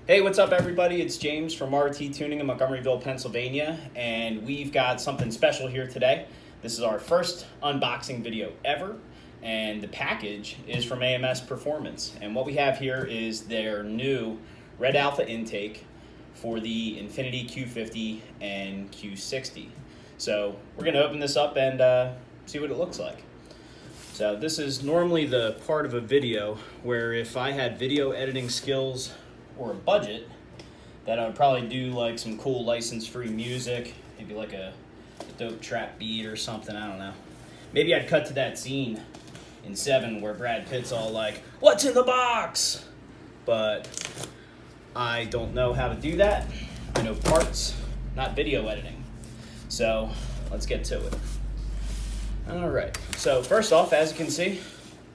Hey, what's up everybody? It's James from RT Tuning in Montgomeryville, Pennsylvania, and we've got something special here today. This is our first unboxing video ever, and the package is from AMS Performance. And what we have here is their new Red Alpha intake for the Infiniti Q50 and Q60. So we're going to open this up and see what it looks like. So this is normally the part of a video where if I had video editing skills or a budget, that I would probably do like some cool license-free music, maybe like a dope trap beat or something, I don't know. Maybe I'd cut to that scene in Seven where Brad Pitt's all like, "What's in the box?" But I don't know how to do that. I know parts, not video editing. So let's get to it. All right, so first off, as you can see,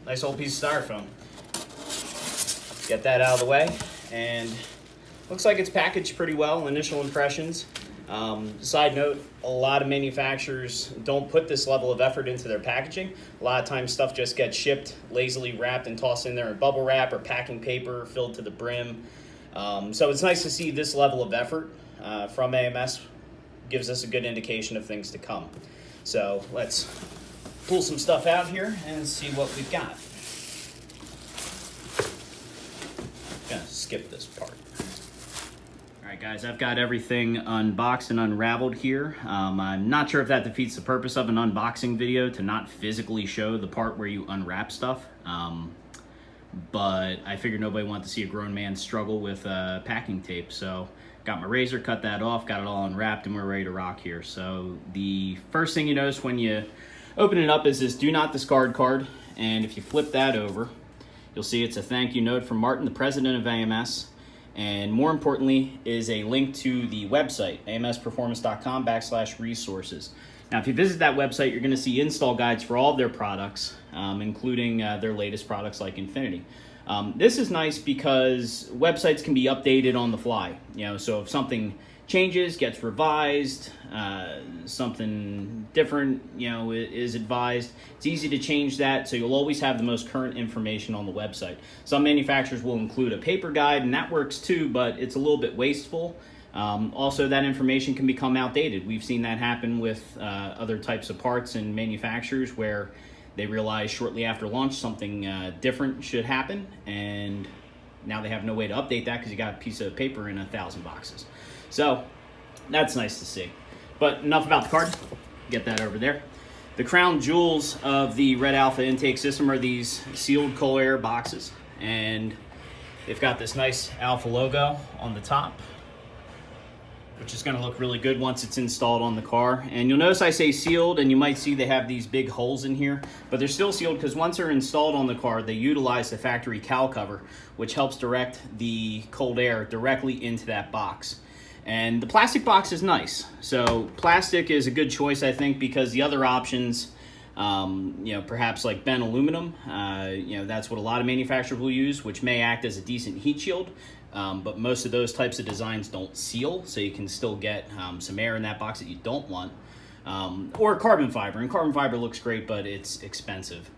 nice old piece of styrofoam. Get that out of the way. And looks like it's packaged pretty well. Initial impressions. Side note, a lot of manufacturers don't put this level of effort into their packaging. A lot of times stuff just gets shipped, lazily wrapped and tossed in there in bubble wrap or packing paper filled to the brim. So it's nice to see this level of effort from AMS. Gives us a good indication of things to come. So let's pull some stuff out here and see what we've got. Gonna skip this part. All right, guys, I've got everything unboxed and unraveled here. I'm not sure if that defeats the purpose of an unboxing video to not physically show the part where you unwrap stuff. But I figured nobody wanted to see a grown man struggle with packing tape. So got my razor, cut that off, got it all unwrapped, and we're ready to rock here. So the first thing you notice when you open it up is this do not discard card. And if you flip that over, you'll see it's a thank you note from Martin, the president of AMS, and more importantly is a link to the website, amsperformance.com/resources. Now, if you visit that website, you're going to see install guides for all of their products, including their latest products like Infiniti. This is nice because websites can be updated on the fly. So if something changes, gets revised, something different, is advised. It's easy to change that, so you'll always have the most current information on the website. Some manufacturers will include a paper guide, and that works too, but it's a little bit wasteful. Also, that information can become outdated. We've seen that happen with other types of parts and manufacturers where they realize shortly after launch something different should happen, and now they have no way to update that because you got a piece of paper in 1,000 boxes. So that's nice to see. But enough about the card. Get that over there. The crown jewels of the Red Alpha intake system are these sealed cold air boxes. And they've got this nice Alpha logo on the top, which is going to look really good once it's installed on the car. And you'll notice I say sealed, and you might see they have these big holes in here, but they're still sealed because once they're installed on the car, they utilize the factory cowl cover, which helps direct the cold air directly into that box. And the plastic box is nice. So plastic is a good choice, I think, because the other options, perhaps like bent aluminum, that's what a lot of manufacturers will use, which may act as a decent heat shield. But most of those types of designs don't seal, so you can still get some air in that box that you don't want. Or carbon fiber, and carbon fiber looks great, but it's expensive.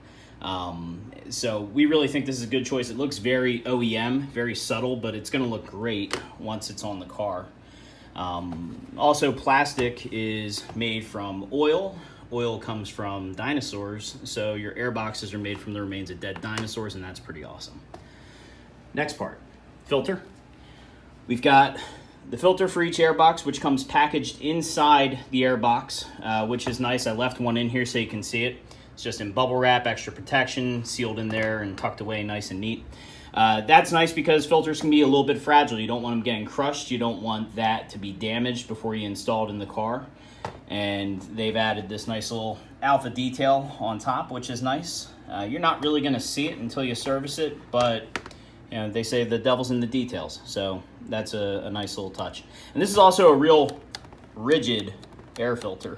So we really think this is a good choice. It looks very OEM, very subtle, but it's going to look great once it's on the car. Also, plastic is made from oil. Oil comes from dinosaurs, so your air boxes are made from the remains of dead dinosaurs, and that's pretty awesome. Next part. Filter. We've got the filter for each air box, which comes packaged inside the air box, which is nice. I left one in here so you can see it. It's just in bubble wrap, extra protection, sealed in there and tucked away nice and neat. That's nice because filters can be a little bit fragile. You don't want them getting crushed. You don't want that to be damaged before you install it in the car. And they've added this nice little Alpha detail on top, which is nice. You're not really going to see it until you service it, but they say the devil's in the details, so that's a nice little touch. And this is also a real rigid air filter.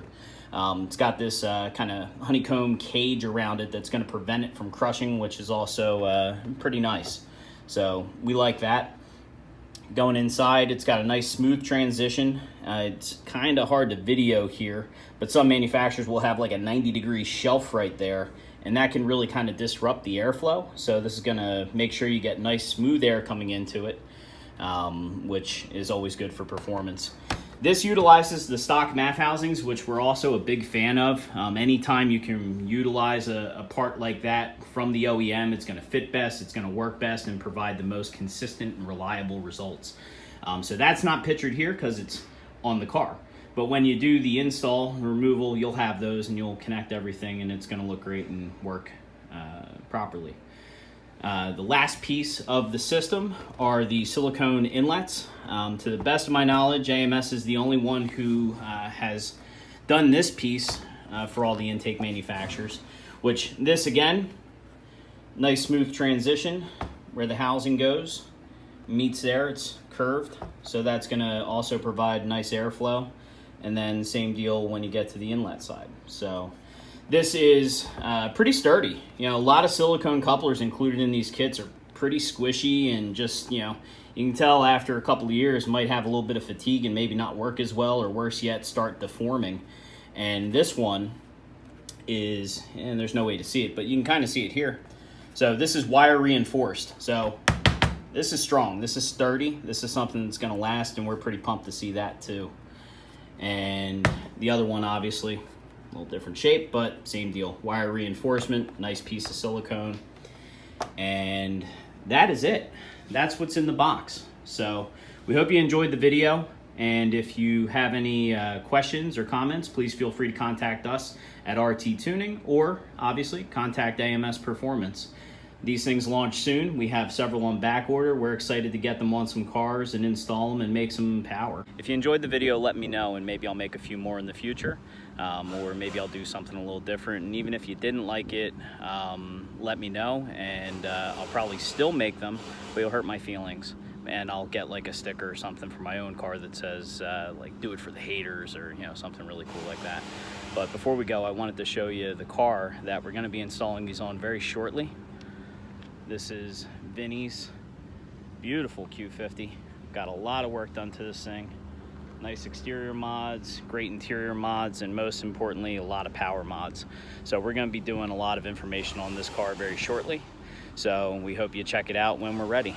It's got this kind of honeycomb cage around it that's going to prevent it from crushing, which is also pretty nice. So we like that. Going inside, it's got a nice smooth transition. It's kind of hard to video here, but some manufacturers will have like a 90-degree shelf right there, and that can really kind of disrupt the airflow. So this is going to make sure you get nice smooth air coming into it. which is always good for performance. This utilizes the stock MAF housings, which we're also a big fan of. Anytime you can utilize a part like that from the OEM, it's going to fit best, it's going to work best, and provide the most consistent and reliable results. So that's not pictured here because it's on the car. But when you do the install and removal, you'll have those and you'll connect everything, and it's going to look great and work properly. The last piece of the system are the silicone inlets. To the best of my knowledge, AMS is the only one who has done this piece for all the intake manufacturers, which this again, nice smooth transition where the housing goes, meets there, it's curved, so that's going to also provide nice airflow, and then same deal when you get to the inlet side. So this is pretty sturdy. You know, a lot of silicone couplers included in these kits are pretty squishy, and just, you know, you can tell after a couple of years might have a little bit of fatigue and maybe not work as well, or worse yet, start deforming. And this one is, and there's no way to see it, but you can kind of see it here. So this is wire reinforced. So this is strong, this is sturdy, this is something that's going to last, and we're pretty pumped to see that too. And the other one, obviously, a little different shape, but same deal. Wire reinforcement, nice piece of silicone. And that is it. That's what's in the box. So we hope you enjoyed the video. And if you have any questions or comments, please feel free to contact us at RT Tuning, or obviously contact AMS Performance. These things launch soon. We have several on back order. We're excited to get them on some cars and install them and make some power. If you enjoyed the video, let me know, and maybe I'll make a few more in the future, or maybe I'll do something a little different. And even if you didn't like it, let me know, and I'll probably still make them, but you'll hurt my feelings. And I'll get like a sticker or something for my own car that says like, do it for the haters, or, you know, something really cool like that. But before we go, I wanted to show you the car that we're going to be installing these on very shortly. This is Vinny's beautiful Q50. Got a lot of work done to this thing. Nice exterior mods, great interior mods, and most importantly, a lot of power mods. So we're going to be doing a lot of information on this car very shortly. So we hope you check it out when we're ready.